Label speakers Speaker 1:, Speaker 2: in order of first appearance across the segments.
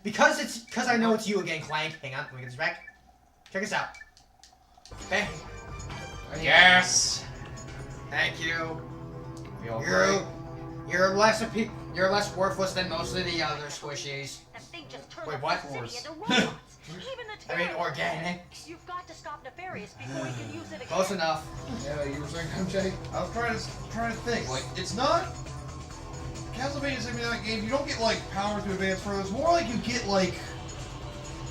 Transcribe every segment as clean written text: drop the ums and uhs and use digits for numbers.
Speaker 1: because I know it's you again, Clank. Hang on, let me get this back. Check this out. Bang.
Speaker 2: Yes.
Speaker 1: Thank you.
Speaker 2: You're
Speaker 1: You're less worthless than most of the other squishies.
Speaker 3: That thing just turned
Speaker 1: Wait,
Speaker 3: the
Speaker 1: what?
Speaker 3: whole city into robots. Even the
Speaker 1: I mean,
Speaker 3: Tyhrranoids.
Speaker 1: organic.
Speaker 3: You've got to stop Nefarious before he can use it again.
Speaker 1: Close enough.
Speaker 4: Yeah, you were saying, MJ?
Speaker 2: I was trying to think. Like, it's not Castlevania Symphony of the Night game. You don't get like power to advance further. It's more like you get like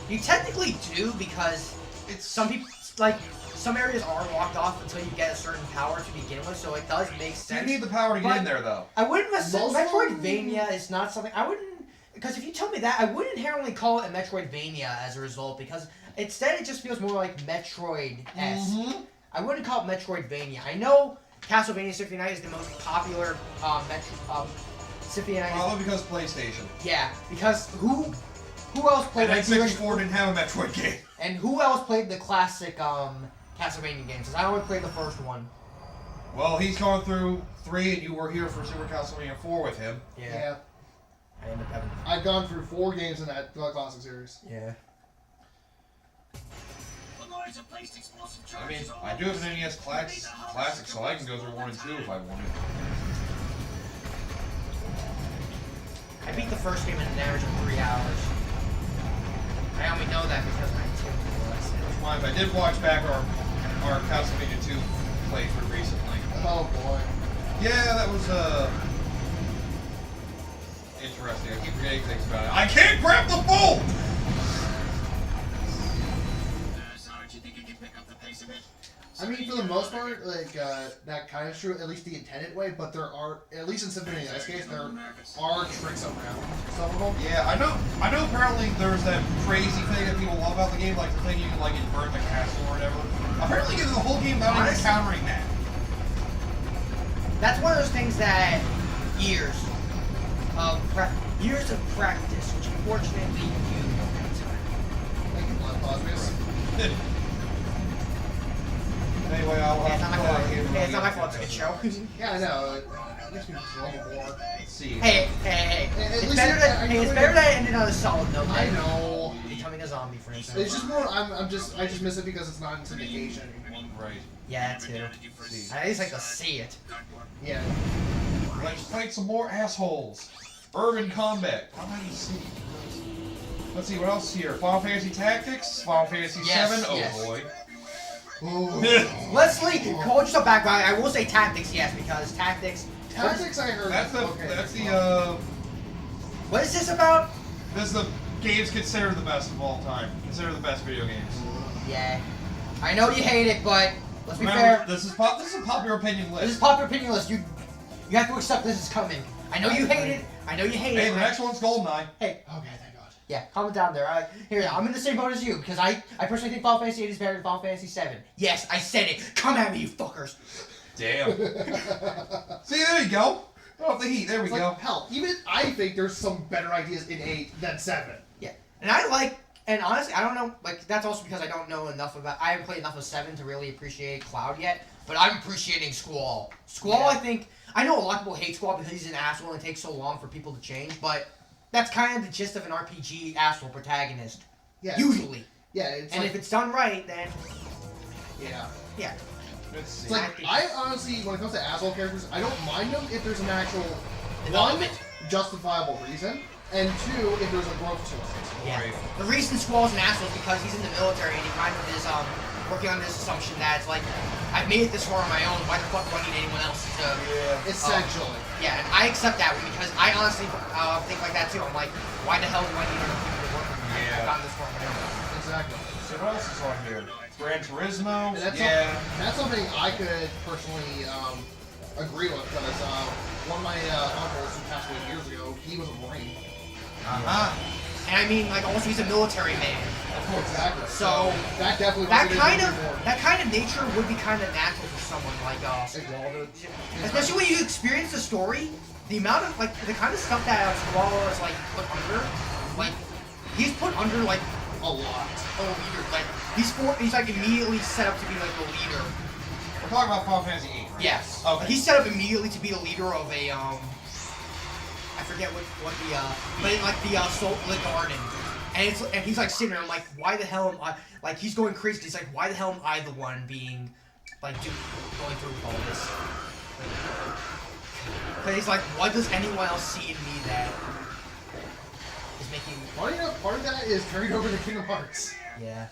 Speaker 1: You technically do because
Speaker 2: it's
Speaker 1: some people like some areas are locked off until you get a certain power to begin with, so it does make sense.
Speaker 2: You need the power to get
Speaker 1: But
Speaker 2: in there, though.
Speaker 1: I wouldn't
Speaker 4: Most
Speaker 1: Metroidvania is not something I wouldn't because if you tell me that I wouldn't inherently call it a Metroidvania as a result because instead it just feels more like Metroid-esque. I wouldn't call it Metroidvania. I know Castlevania Symphony of the Night is the most popular Symphony of the Night.
Speaker 2: Probably because PlayStation.
Speaker 1: Yeah, because who else played
Speaker 2: And
Speaker 1: like,
Speaker 2: N64 didn't have a Metroid game.
Speaker 1: and who else played the classic Castlevania games? Because I only played the first one.
Speaker 2: Well, he's going through 3, and you were here for Super Castlevania 4 with him.
Speaker 1: Yeah. I ended up having.
Speaker 4: I've gone through 4 games in that classic series.
Speaker 1: Yeah.
Speaker 2: I mean, I do have an NES Classic, so I can go through 1 and 2 if I wanted.
Speaker 1: I beat the first game in an average of 3 hours. I only know that because my team was.
Speaker 2: Well, I did watch back our Castlevania 2 playthrough recently.
Speaker 4: Oh boy.
Speaker 2: Yeah, that was interesting. I keep forgetting things about it. I can't grab the bolt!
Speaker 4: I mean, for the most part, like, that kind of true, at least the intended way, but there are, at least in Symphony of the Night's case, there are tricks around some of them.
Speaker 2: Yeah, I know apparently there's that crazy thing that people love about the game, like the thing you can like invert the castle or whatever. Apparently you get the whole game without even encountering that.
Speaker 1: That's one of those things that years of practice, which unfortunately you don't have time.
Speaker 4: Thank you, Blood Cosmos.
Speaker 2: Anyway, I'll
Speaker 1: Yeah, it's not my fault.
Speaker 2: here.
Speaker 1: Yeah, it's not my fault. It's a good show.
Speaker 4: Yeah, I know. It makes me feel a little more.
Speaker 2: Let's see.
Speaker 1: Hey.
Speaker 4: At
Speaker 1: It's
Speaker 4: least
Speaker 1: better that I ended on a solid note.
Speaker 4: I
Speaker 1: than
Speaker 4: know.
Speaker 1: Becoming a zombie, for instance.
Speaker 4: It's just more, I just miss it because it's not in syndication.
Speaker 2: Right.
Speaker 1: Yeah, too.
Speaker 2: See.
Speaker 1: I just like to see it.
Speaker 4: Yeah.
Speaker 2: Let's fight some more assholes. Urban Combat. How many see? Let's see, what else is here? Final Fantasy Tactics? Final Fantasy
Speaker 1: Yes,
Speaker 2: 7? Oh
Speaker 1: yes.
Speaker 2: boy.
Speaker 1: Leslie, hold yourself back. I will say tactics, yes, because tactics.
Speaker 4: Tactics, I heard.
Speaker 2: That's the,
Speaker 4: okay.
Speaker 2: that's the,
Speaker 1: What is this about?
Speaker 2: this is the games considered the best of all time. Considered the best video games.
Speaker 1: Yeah. I know you hate it, but let's be
Speaker 2: Remember,
Speaker 1: fair.
Speaker 2: this is a popular opinion list.
Speaker 1: This is popular opinion list. You have to accept this is coming. I know you hate it. I know you hate
Speaker 2: Hey,
Speaker 1: it.
Speaker 2: the next one's GoldenEye.
Speaker 1: Hey,
Speaker 4: Okay, thank God.
Speaker 1: yeah, comment down there. I'm in the same boat as you because I personally think Final Fantasy 8 is better than Final Fantasy 7. Yes, I said it. Come at me, you fuckers.
Speaker 2: Damn. See, there you go. Off the heat. There we
Speaker 4: It's
Speaker 2: go.
Speaker 4: like, hell, even I think there's some better ideas in 8 than 7.
Speaker 1: Yeah, and honestly, I don't know. Like that's also because I don't know enough about. I haven't played enough of 7 to really appreciate Cloud yet. But I'm appreciating Squall. Squall,
Speaker 4: Yeah.
Speaker 1: I know a lot of people hate Squall because he's an asshole and it takes so long for people to change. But that's kind of the gist of an RPG asshole protagonist.
Speaker 4: Yeah.
Speaker 1: Usually.
Speaker 4: Yeah, it's
Speaker 1: And
Speaker 4: like,
Speaker 1: if it's done right, then
Speaker 4: yeah.
Speaker 1: yeah.
Speaker 2: Let's see.
Speaker 4: It's like, I honestly, when it comes to asshole characters, I don't mind them if there's an actual, one,
Speaker 1: Development.
Speaker 4: justifiable reason, and 2, if there's a growth to it.
Speaker 1: Yeah.
Speaker 2: Right.
Speaker 1: The reason Squall's an asshole is because he's in the military and he kind of is working on this assumption that it's like, I've made it this far on my own, why the fuck do I need anyone else to...
Speaker 2: Yeah.
Speaker 4: Essentially.
Speaker 1: Yeah, and I accept that because I honestly think like that too. I'm like, why the hell do I need other people to work with me?
Speaker 2: Yeah.
Speaker 1: I've gotten this far on my own.
Speaker 4: Exactly.
Speaker 2: So what else is on here? Gran Turismo?
Speaker 4: And that's that's something I could personally agree with because one of my uncles who passed away years ago, he was a Marine.
Speaker 2: Uh-huh.
Speaker 1: And I mean, like, also he's a military man.
Speaker 4: Exactly.
Speaker 1: So
Speaker 4: that definitely
Speaker 1: that
Speaker 4: resonated
Speaker 1: kind of nature would be kind of natural for someone like Squall, especially when you experience the story. The amount of like the kind of stuff that Squall is like put under, like he's put under like
Speaker 4: a lot.
Speaker 1: a leader. Like he's like immediately set up to be like the leader.
Speaker 2: We're talking about Final Fantasy 8, right?
Speaker 1: Yes.
Speaker 2: Okay.
Speaker 1: He's set up immediately to be the leader of a I forget what the but like the Garden. And he's like sitting there, I'm like, why the hell am I, like, he's going crazy. He's like, why the hell am I the one being, like, going through all this? But he's like, what does anyone else see in me that is making...
Speaker 4: Part of that is carried over to Kingdom Hearts.
Speaker 1: Yeah.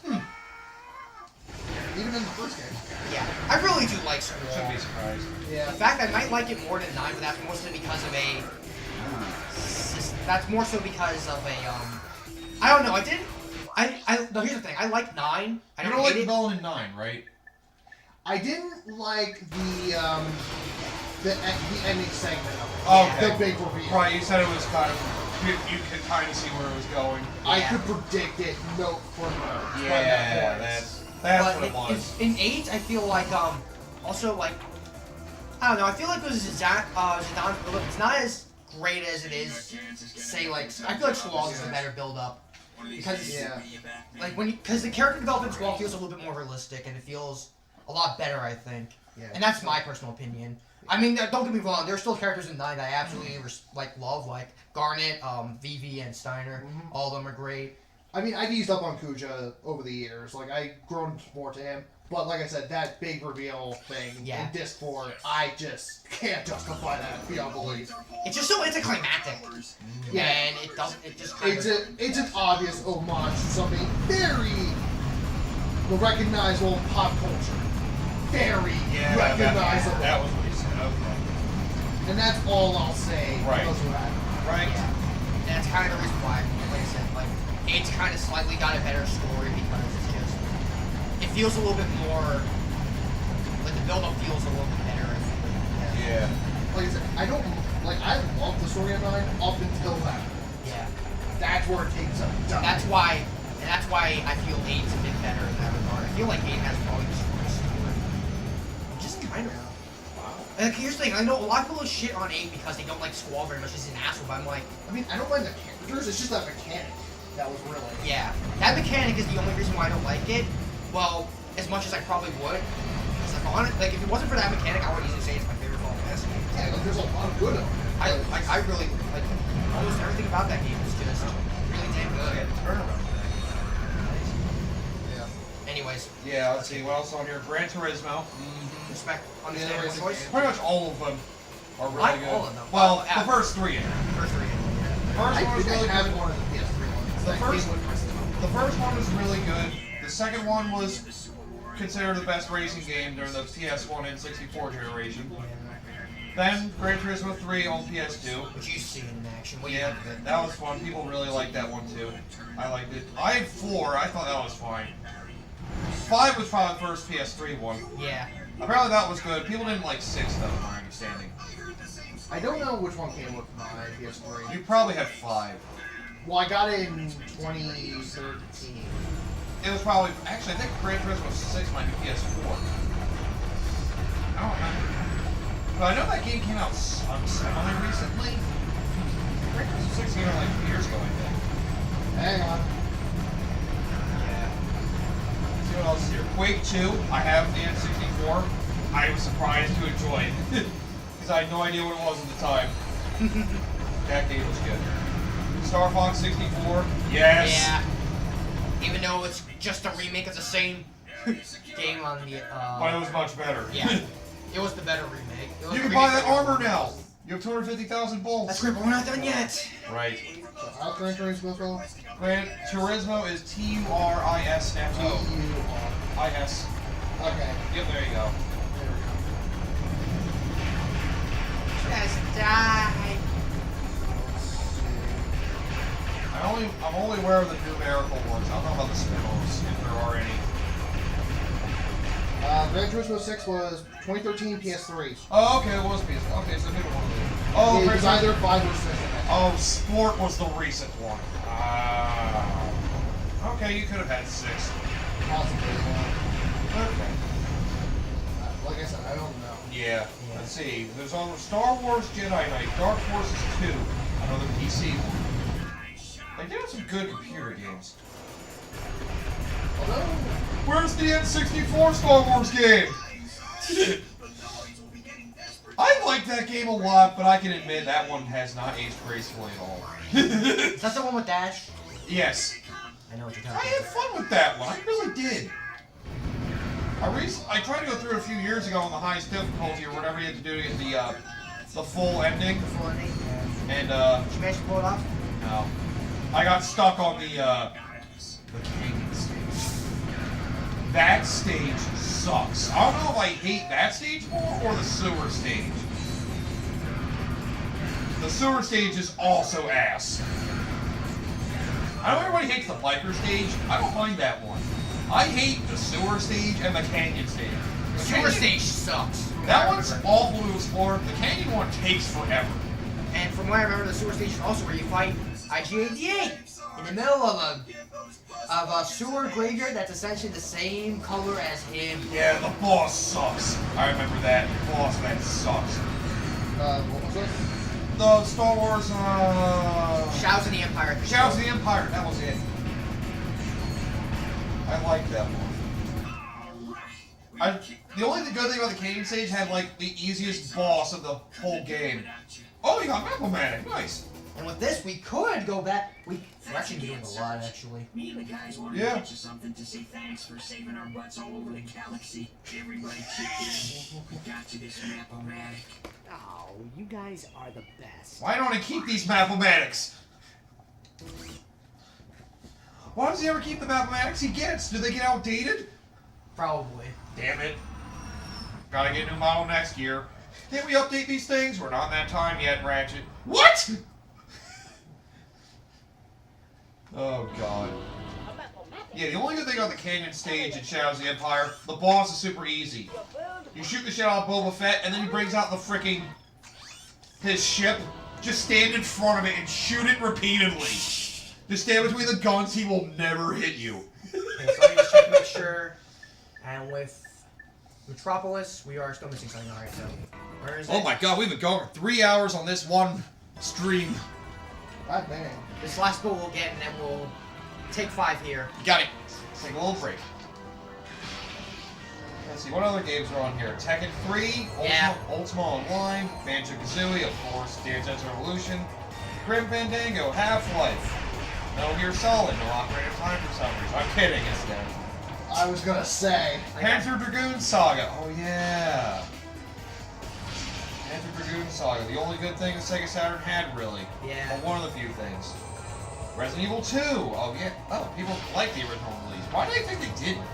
Speaker 4: Even in the first game.
Speaker 1: Yeah. I really do like Squall.
Speaker 2: Shouldn't be surprised.
Speaker 4: Yeah.
Speaker 1: In fact, I might like it more than 9, but that's mostly because of a... That's more so because of a, I don't know, I didn't... No, here's the thing, I like 9. I
Speaker 2: You
Speaker 1: don't
Speaker 2: don't like
Speaker 1: hate it.
Speaker 2: Villain in 9, right?
Speaker 4: I didn't like the ending segment of it.
Speaker 2: Okay.
Speaker 4: The big reveal.
Speaker 2: Right, you said it was kind of... You could kind of see where it was going.
Speaker 4: I
Speaker 1: Yeah.
Speaker 4: could predict it note for note.
Speaker 2: Yeah, that's what it was.
Speaker 1: In 8, I feel like, also, like, I don't know, I feel like it was Zidane's build-up. It's not as great as it is, say, like, I feel like Squall's is a better build-up. Because, like, because the character development in Squall feels a little bit more realistic, and it feels a lot better, I think.
Speaker 4: Yeah.
Speaker 1: And that's my personal opinion. I mean, don't get me wrong, there's still characters in 9 that I absolutely, love, like Garnet, Vivi, and Steiner.
Speaker 4: Mhm.
Speaker 1: All of them are great.
Speaker 4: I mean, I've eased up on Kuja over the years. Like, I've grown more to him. But like I said, that big reveal thing in Disc 4, I just can't justify that beyond belief.
Speaker 1: It's just so anticlimactic.
Speaker 4: Yeah.
Speaker 1: And it doesn't, it just kind
Speaker 4: It's an obvious homage to something very recognizable pop culture. Very recognizable.
Speaker 2: That was what he said, okay.
Speaker 4: And that's all I'll say.
Speaker 2: Right.
Speaker 4: Because of that.
Speaker 2: Right.
Speaker 1: And that's kind of the reason why, like I said, like, it's kind of slightly got a better story because it's just, it feels a little bit more, like the build-up feels a little bit better.
Speaker 2: Yeah.
Speaker 4: Like I said, I love the story of 9 up until that.
Speaker 1: Yeah.
Speaker 4: That's where it takes up.
Speaker 1: And that's why I feel 8's a bit better in that regard. I feel like 8 has probably the strongest story. Just kind of. Like, here's the thing, I know a lot of people shit on 8 because they don't like Squall very much, he's an asshole, but I'm like...
Speaker 4: I mean, I don't mind the characters, it's just that mechanic that was really...
Speaker 1: Yeah, that mechanic is the only reason why I don't like it. Well, as much as I probably would. Because like, if it wasn't for that mechanic, I would easily say it's my favorite Final Fantasy game.
Speaker 4: Yeah, like, there's a lot of good of it.
Speaker 1: I really, like, almost everything about that game is just really damn good.
Speaker 2: Yeah, the turnaround thing.
Speaker 4: Yeah.
Speaker 1: Anyways,
Speaker 2: Yeah, let's see, what else on here? Gran Turismo.
Speaker 1: respect,
Speaker 4: Yeah,
Speaker 1: understand
Speaker 4: racing
Speaker 1: one choice.
Speaker 4: game.
Speaker 2: Pretty much all of them are really
Speaker 1: Like
Speaker 2: good.
Speaker 1: all of them.
Speaker 2: Well,
Speaker 1: Yeah.
Speaker 2: the first 3 in it.
Speaker 1: First 3.
Speaker 2: First
Speaker 4: I
Speaker 2: one was
Speaker 4: think
Speaker 2: really
Speaker 4: I have
Speaker 2: good.
Speaker 4: one of the PS3 ones.
Speaker 2: The
Speaker 4: That
Speaker 2: first-
Speaker 4: came with Crystal.
Speaker 2: The first one was really good. The second one was considered the best racing game during the PS1 and 64 generation. Then Gran Turismo 3 on PS2.
Speaker 1: Which you see in action. What do you
Speaker 2: Yeah,
Speaker 1: think of it?
Speaker 2: that was fun. People really liked that one too. I liked it. I had 4. I thought that was fine. 5 was probably the first PS3 one.
Speaker 1: Yeah.
Speaker 2: Apparently that was good. People didn't like 6 though, in my understanding.
Speaker 4: I don't know which one came with my PS3.
Speaker 2: You probably had 5.
Speaker 4: Well, I got it in 2013.
Speaker 2: It was probably, actually I think Gran Turismo 6 might be PS4. I don't remember. But I know that game came out semi-recently. Gran Turismo 6 came out like 2 years ago, I think.
Speaker 4: Hang on.
Speaker 2: Yeah. Let's see what else is here. Quake 2, I have the N64. I was surprised to enjoy it. Because I had no idea what it was at the time. That game was good. Star Fox 64, yes!
Speaker 1: Yeah. Even though it's just a remake of the same game on the,
Speaker 2: But it was much better.
Speaker 1: Yeah. It was the better remake. It was
Speaker 2: You
Speaker 1: the
Speaker 2: can buy
Speaker 1: remake
Speaker 2: that
Speaker 1: of the
Speaker 2: armor now! You have 250,000 bolts.
Speaker 1: That's great, but we're not done yet.
Speaker 2: Right.
Speaker 4: So how's Gran Turismo spelled?
Speaker 2: Gran Turismo is Turismo. I-S.
Speaker 4: Okay.
Speaker 2: Yep, there you go.
Speaker 4: There we go.
Speaker 1: Just die.
Speaker 4: Let's see.
Speaker 2: I'm only aware of the numerical ones. I don't know about the spin-offs, if there are any.
Speaker 4: Gran Turismo 6 was 2013 PS3.
Speaker 2: Oh, okay, it was PS. Okay, so maybe one of those. Oh,
Speaker 4: It
Speaker 2: Gran
Speaker 4: was
Speaker 2: Turismo.
Speaker 4: either 5 or 6.
Speaker 2: Oh, Sport was the recent one. Okay, you could have had 6.
Speaker 4: Possibly.
Speaker 2: Okay.
Speaker 4: Like I said, I don't know.
Speaker 2: Yeah. Let's see. There's on Star Wars Jedi Knight, Dark Forces 2, another PC one. They did some good computer games.
Speaker 4: Although,
Speaker 2: Where's the N64 Star Wars game? I like that game a lot, but I can admit that one has not aged gracefully at all.
Speaker 1: Is that the one with Dash?
Speaker 2: Yes.
Speaker 1: I know what you're
Speaker 2: I
Speaker 1: talking
Speaker 2: had
Speaker 1: about.
Speaker 2: fun with that one. I really did. I tried to go through it a few years ago on the highest difficulty or whatever you had to do to get the full ending.
Speaker 1: Full ending? Yeah.
Speaker 2: And
Speaker 1: Did you manage to pull it off?
Speaker 2: no, I got stuck on the canyon stage. That stage sucks. I don't know if I hate that stage more or the sewer stage. The sewer stage is also ass. I know everybody hates the biker stage. I don't mind that one. I hate the sewer stage and the canyon stage.
Speaker 1: The sewer stage sucks.
Speaker 2: That one's awful to explore. The canyon one takes forever.
Speaker 1: And from what I remember, the sewer stage is also where you fight IG-88 in the middle of a sewer graveyard that's essentially the same color as him.
Speaker 2: Yeah, the boss sucks. I remember that. The boss man sucks.
Speaker 4: What was it?
Speaker 2: The Star Wars,
Speaker 1: Shadows of the Empire.
Speaker 2: Shadows of the Empire, that was it. I like that one. The only good thing about the Canyon stage had like the easiest boss of the whole game. Oh, you got Metropolis, nice.
Speaker 1: And with this, we could go back. We're actually doing a lot, actually.
Speaker 5: Me and the guys wanted to get you something to say thanks for saving our butts all over the galaxy. Everybody chipped in. We got you this map-o-matic.
Speaker 1: Oh, you guys are the best.
Speaker 2: Why don't I keep these Mapomatics? Why does he ever keep the Mapomatics he gets? Do they get outdated?
Speaker 1: Probably.
Speaker 2: Damn it. Gotta get a new model next year. Can't we update these things? We're not in that time yet, Ratchet. What?! Oh, God. Yeah, the only good thing about the Canyon stage in Shadows of the Empire, the boss is super easy. You shoot the shit out of Boba Fett, and then he brings out the freaking... his ship. Just stand in front of it and shoot it repeatedly. Just stand between the guns, he will never hit you.
Speaker 1: Okay, so let me just check to make sure. And with Metropolis, we are still missing something. Alright, so where is it?
Speaker 2: Oh my God, we've been going for 3 hours on this one stream.
Speaker 4: God dang.
Speaker 1: This last bill we'll get, and then we'll take 5 here.
Speaker 2: Got it. Let's take a little break. Let's see, what other games are on here? Tekken 3, Ultima Online, Banjo-Kazooie, of course, Dance Dance Revolution, Grim Fandango, Half-Life, Metal Gear Solid, no Ocarina of Time for some reason. I'm kidding, it's dead.
Speaker 4: I was gonna say.
Speaker 2: Panzer Dragoon Saga, oh yeah. Panzer Dragoon Saga, the only good thing the Sega Saturn had, really.
Speaker 1: Yeah.
Speaker 2: Well, one of the few things. Resident Evil 2, oh yeah. Oh, people like the original release. Why did I think they didn't?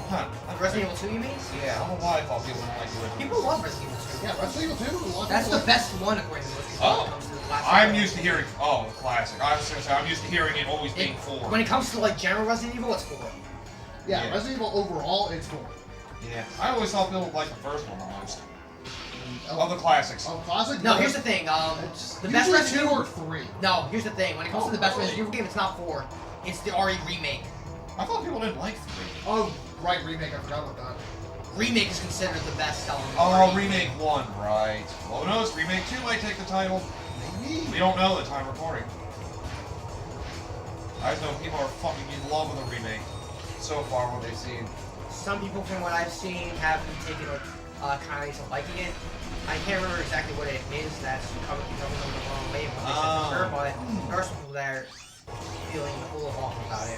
Speaker 2: Huh.
Speaker 1: Resident Evil 2, you mean?
Speaker 2: Yeah, I don't know why I thought people didn't like the original.
Speaker 1: People love Resident Evil 2.
Speaker 4: Yeah, Resident Evil 2.
Speaker 1: That's the best one, according to most people.
Speaker 2: Oh.
Speaker 1: When it comes to the classic.
Speaker 2: I'm used to hearing, oh, classic. I was gonna say, I'm used to hearing it always being 4.
Speaker 1: When it comes to like general Resident Evil, it's 4.
Speaker 4: Yeah,
Speaker 2: Yeah.
Speaker 4: Resident Evil overall, it's 4.
Speaker 2: Yeah. I always thought people would like the first one the most. Of the classics.
Speaker 4: Oh, classic?
Speaker 1: No, here's the thing. The best
Speaker 4: usually
Speaker 1: Resident
Speaker 4: 2
Speaker 1: Evil.
Speaker 4: or 3.
Speaker 1: No, here's the thing. When it comes to the best Resident Evil game, it's not 4. It's the RE remake.
Speaker 2: I thought people didn't like 3.
Speaker 4: Oh, right, remake. I forgot about that.
Speaker 1: Remake is considered the best selling.
Speaker 2: Oh,
Speaker 1: RE.
Speaker 2: Remake 1, right. Well, who knows? Remake 2 might take the title.
Speaker 4: Maybe.
Speaker 2: We don't know the time recording. I just know people are fucking in love with the remake. So far, what they've seen.
Speaker 1: Some people, from what I've seen, have taken kind of to liking it. I can't remember exactly what it is that's coming them the wrong way when they said for sure, but there are some people that are feeling a little off about it.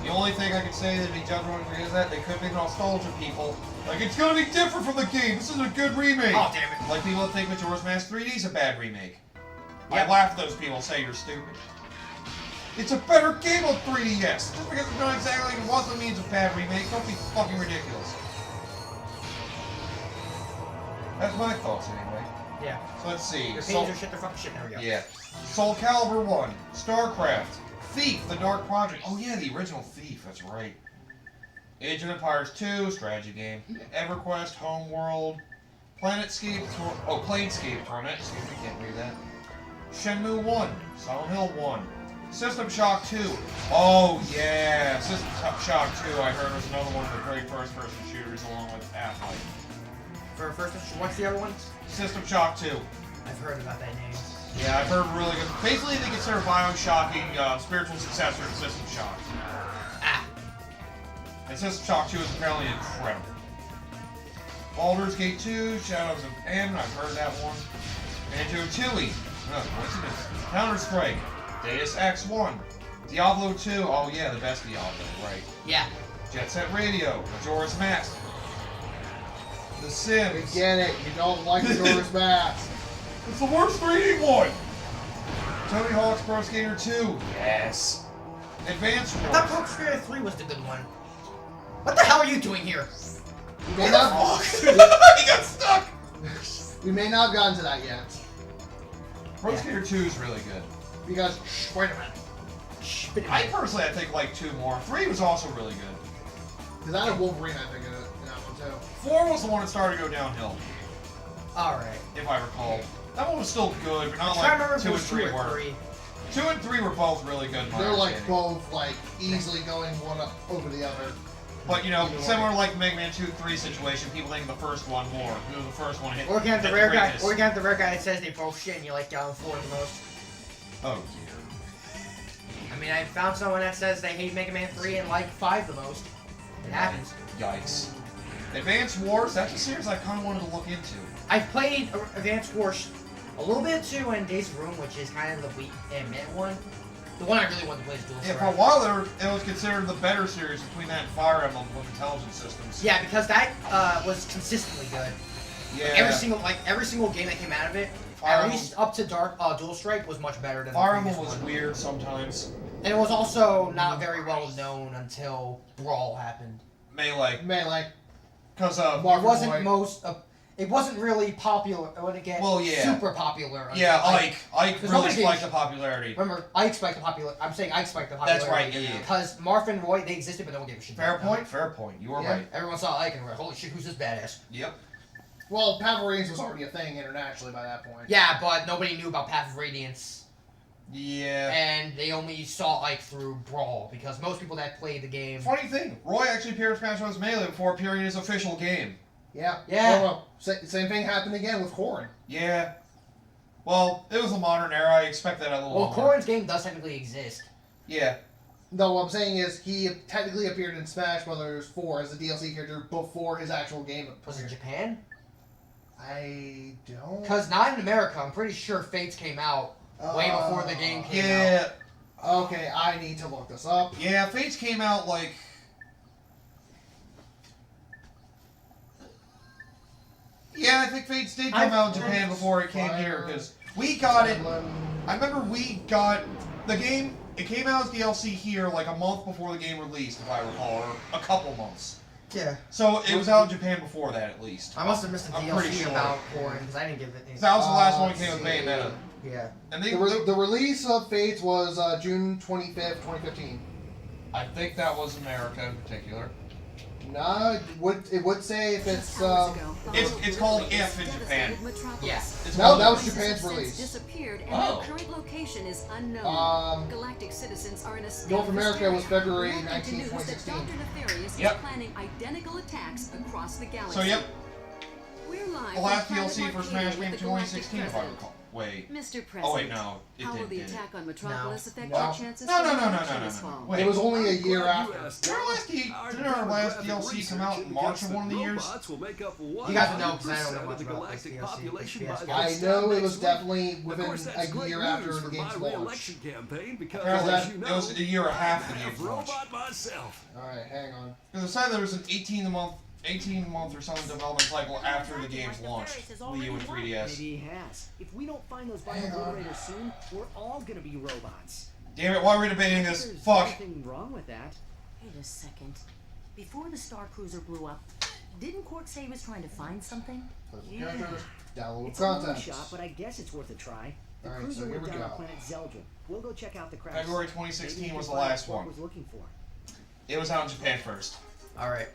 Speaker 2: The only thing I can say that be judgmental is that they could be nostalgia people. Like, it's gonna be different from the game. This is a good remake.
Speaker 1: Oh, damn it.
Speaker 2: Like people that think Majora's Mask 3D is a bad remake. I
Speaker 1: Yep.
Speaker 2: laugh at those people and say you're stupid. It's a better game on 3DS. Just because it's not exactly like it was doesn't mean it's a bad remake. Don't be fucking ridiculous. That's my thoughts anyway.
Speaker 1: Yeah.
Speaker 2: So let's see.
Speaker 1: Your pages are shit, they're fucking shit. There we go.
Speaker 2: Yeah. Soul Calibur 1, StarCraft, Thief, The Dark Project. Oh yeah, the original Thief, that's right. Age of Empires 2, strategy game. EverQuest, Homeworld, Planescape Torment. Excuse me, can't read that. Shenmue 1, Silent Hill 1, System Shock 2. Oh yeah, System Shock 2, I heard was another one of the great first-person shooters along with Half-Life.
Speaker 1: For first, what's the other one?
Speaker 2: System Shock 2.
Speaker 1: I've heard about that name.
Speaker 2: Yeah, I've heard really good. Basically, they consider Bioshocking spiritual successor to System Shock.
Speaker 1: Ah.
Speaker 2: And System Shock 2 is apparently incredible. Baldur's Gate 2, Shadows of N, I've heard that one. Banjo-Tooie, coincidence. Counter-Strike, Deus Ex 1, Diablo 2. Oh yeah, the best Diablo, right?
Speaker 1: Yeah.
Speaker 2: Jet Set Radio. Majora's Mask. The Sims.
Speaker 4: We get it. You don't like Majora's Mask.
Speaker 2: It's the worst 3D one. Tony Hawk's Pro Skater 2. Yes. Advance
Speaker 1: I thought
Speaker 2: Wars.
Speaker 1: Pro Skater 3 was the good one. What the hell are you doing here?
Speaker 4: We may not,
Speaker 2: He got stuck.
Speaker 4: we may not have gotten to that yet.
Speaker 2: Pro Skater 2 is really good.
Speaker 4: Because, wait a minute.
Speaker 2: I personally, I think like 2 more. 3 was also really good.
Speaker 4: Because I had Wolverine, I think, in that one too.
Speaker 2: 4 was the one that started to go downhill,
Speaker 1: Alright.
Speaker 2: if I recall. That one was still good, but not
Speaker 1: I'm trying to
Speaker 2: like
Speaker 1: remember
Speaker 2: 2 and
Speaker 1: if it
Speaker 2: 3
Speaker 1: was 2 or
Speaker 2: were.
Speaker 1: 3.
Speaker 2: 2 and 3 were both really good. in my
Speaker 4: They're like
Speaker 2: understanding.
Speaker 4: both like easily going one up over the other.
Speaker 2: But you know,
Speaker 4: Either
Speaker 2: similar
Speaker 4: way.
Speaker 2: like Mega Man 2-3 situation, people think the first one more. You know, the first one hit.
Speaker 1: Or you have the
Speaker 2: hit
Speaker 1: rare guy.
Speaker 2: greatness.
Speaker 1: Or you have the rare guy that says they both shit and you like down 4 the most.
Speaker 2: Oh dear.
Speaker 1: I mean, I found someone that says they hate Mega Man 3 and like 5 the most. It happens.
Speaker 2: Yikes. Advance Wars. That's a series I kind of wanted to look into.
Speaker 1: I've played Advance Wars a little bit too in Days of Room, which is kind of the weak and mid one. The one I really wanted to play is Dual
Speaker 2: Yeah,
Speaker 1: Strike.
Speaker 2: for a while there, it was considered the better series between that and Fire Emblem with intelligence systems.
Speaker 1: Yeah, because that was consistently good.
Speaker 2: Yeah.
Speaker 1: Every single game that came out of it,
Speaker 2: Fire
Speaker 1: at
Speaker 2: Emblem-
Speaker 1: least up to Dual Strike, was much better than
Speaker 2: Fire
Speaker 1: the
Speaker 2: Emblem
Speaker 1: previous
Speaker 2: was
Speaker 1: one.
Speaker 2: weird sometimes.
Speaker 1: And it was also not very well known until Brawl happened.
Speaker 2: Melee.
Speaker 4: Melee.
Speaker 2: Because of...
Speaker 4: Mark
Speaker 1: It wasn't
Speaker 4: Boy.
Speaker 1: it wasn't really popular. It wouldn't get
Speaker 2: Well, yeah.
Speaker 1: super popular.
Speaker 2: Yeah,
Speaker 1: until,
Speaker 2: Ike
Speaker 1: There's
Speaker 2: really
Speaker 1: nobody-
Speaker 2: spiked the popularity.
Speaker 1: Remember, Ike spiked the popular. I'm saying Ike spiked the popularity.
Speaker 2: That's right, yeah.
Speaker 1: Because Marth and Roy, they existed, but no one gave a shit.
Speaker 2: Fair
Speaker 1: about them.
Speaker 2: point, fair point. You are
Speaker 1: Yeah,
Speaker 2: right.
Speaker 1: everyone saw Ike and were like, holy shit, who's this badass?
Speaker 2: Yep.
Speaker 4: Well, Path of Radiance was already a thing internationally by that point.
Speaker 1: Yeah, but nobody knew about Path of Radiance.
Speaker 2: Yeah.
Speaker 1: And they only saw Ike through Brawl, because most people that played the game...
Speaker 2: Funny thing, Roy actually appeared in Smash Bros. Melee before appearing in his official game.
Speaker 4: Yeah.
Speaker 1: Yeah.
Speaker 4: Well, same thing happened again with Corrin.
Speaker 2: Yeah. Well, it was a modern era. I expect that a little
Speaker 1: Well,
Speaker 2: more.
Speaker 1: Corrin's game does technically exist.
Speaker 2: Yeah.
Speaker 4: No, what I'm saying is he technically appeared in Smash Bros. 4 as a DLC character before his actual game
Speaker 1: Was it
Speaker 4: appeared.
Speaker 1: Japan?
Speaker 4: I don't...
Speaker 1: Because not in America. I'm pretty sure Fates came out way before the game came out.
Speaker 2: Yeah.
Speaker 4: Okay, I need to look this up.
Speaker 2: Yeah, Fates came out like... Yeah, I think Fates did come out in Japan before it came here, because we got it... I remember we got the game... It came out as DLC here like a month before the game released, if I recall, or a couple months.
Speaker 1: Yeah.
Speaker 2: So it was out in Japan before that, at least.
Speaker 1: I must have missed the
Speaker 2: I'm pretty
Speaker 1: DLC
Speaker 2: sure.
Speaker 1: about Corrin, because I didn't give it...
Speaker 2: That was the last one that
Speaker 4: let's
Speaker 2: came with
Speaker 4: see.
Speaker 2: Bayonetta.
Speaker 1: Yeah.
Speaker 2: And they,
Speaker 4: The release of Fates was June 25th, 2015.
Speaker 2: I think that was America in particular.
Speaker 4: No, it would say if it's
Speaker 2: It's called If in Japan.
Speaker 1: Yeah.
Speaker 2: It's
Speaker 4: No,
Speaker 2: called
Speaker 4: that was Japan's release.
Speaker 6: Disappeared and
Speaker 2: Oh.
Speaker 6: their current location is unknown. Galactic citizens are in a state
Speaker 4: North
Speaker 6: of
Speaker 4: America was
Speaker 6: hysteria.
Speaker 4: February
Speaker 6: Led into
Speaker 4: 19,
Speaker 6: news that
Speaker 4: 2016.
Speaker 6: Dr. Nefarious
Speaker 2: Yep.
Speaker 6: is planning identical attacks across the galaxy.
Speaker 2: So, yep.
Speaker 6: We're live
Speaker 2: The last
Speaker 6: from
Speaker 2: DLC
Speaker 6: Planet
Speaker 2: for
Speaker 6: Arcadia
Speaker 2: Smash
Speaker 6: with
Speaker 2: came
Speaker 6: the
Speaker 2: 2016, if I
Speaker 6: Galactic
Speaker 2: recall. Wait.
Speaker 6: Mr. President.
Speaker 2: Oh, wait, no. It
Speaker 6: How will
Speaker 2: did,
Speaker 6: the
Speaker 2: did it?
Speaker 6: attack on Metropolis affect
Speaker 4: No.
Speaker 6: your chances
Speaker 2: No,
Speaker 6: for
Speaker 2: no, no, no,
Speaker 6: election
Speaker 2: no,
Speaker 6: this
Speaker 2: no, no.
Speaker 6: fall?
Speaker 2: Wait.
Speaker 4: It was only a year after.
Speaker 2: Didn't our last DLC come out in March of one of the years?
Speaker 1: You guys would know, because I don't know much about this DLC.
Speaker 4: I know it was definitely within a year after the game's launch.
Speaker 2: Apparently, it was a year and a half of the game's launch.
Speaker 4: Alright, hang on.
Speaker 2: Because it said there was an 18-month or something development cycle after the game's launch. Wii U and 3DS.
Speaker 7: Maybe he has. If we don't find those
Speaker 4: Hang on.
Speaker 7: biomodulators soon, we're all gonna be robots.
Speaker 2: Damn it, why are we debating this?
Speaker 7: There's
Speaker 2: Fuck.
Speaker 7: nothing wrong with that.
Speaker 3: Wait a second. Before the Star Cruiser blew up, didn't Quark say he was trying to find something?
Speaker 4: Characters, download
Speaker 7: It's a long
Speaker 4: content.
Speaker 7: shot, but I guess it's worth a try. The
Speaker 4: Alright,
Speaker 7: cruiser
Speaker 4: so here
Speaker 7: went
Speaker 4: we
Speaker 7: down on
Speaker 4: go.
Speaker 7: planet Zeldrin. We'll go check out the crash.
Speaker 2: February
Speaker 7: Maybe
Speaker 2: 2016
Speaker 7: we
Speaker 2: was
Speaker 7: can
Speaker 2: the
Speaker 7: find
Speaker 2: last
Speaker 7: what
Speaker 2: one.
Speaker 7: was looking for.
Speaker 2: It was out in Japan first.
Speaker 1: Alright.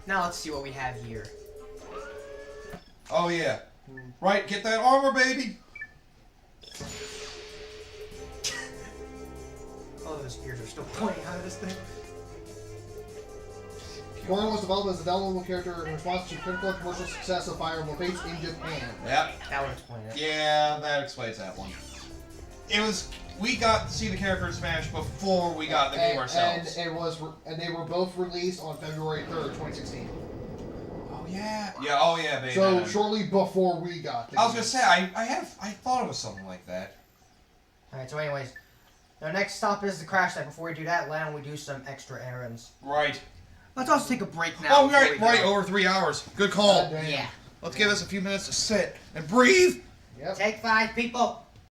Speaker 1: Now let's see what we have here.
Speaker 2: Oh, yeah. Right, get that armor, baby!
Speaker 1: Oh, those ears are still pointing out of this thing.
Speaker 4: Corrin was developed as a downloadable character in response to critical commercial success of Fire Emblem Fates in Japan.
Speaker 2: Yep.
Speaker 1: That would explain it.
Speaker 2: Yeah, that explains that one. It was... We got to see the character in Smash before we got the game ourselves.
Speaker 4: And they were both released on February 3rd, 2016.
Speaker 2: Oh Yeah. Yeah. Oh yeah, Bayonetta.
Speaker 4: So shortly before we got.
Speaker 2: I was gonna say I thought it was something like that.
Speaker 1: All right. So, anyways, our next stop is the crash site. Before we do that, why don't we do some extra errands?
Speaker 2: Right.
Speaker 1: Let's also take a break now.
Speaker 2: Oh, right. Over 3 hours. Good call.
Speaker 1: Yeah.
Speaker 2: Let's give us a few minutes to sit and breathe.
Speaker 4: Yep.
Speaker 1: Take 5, people.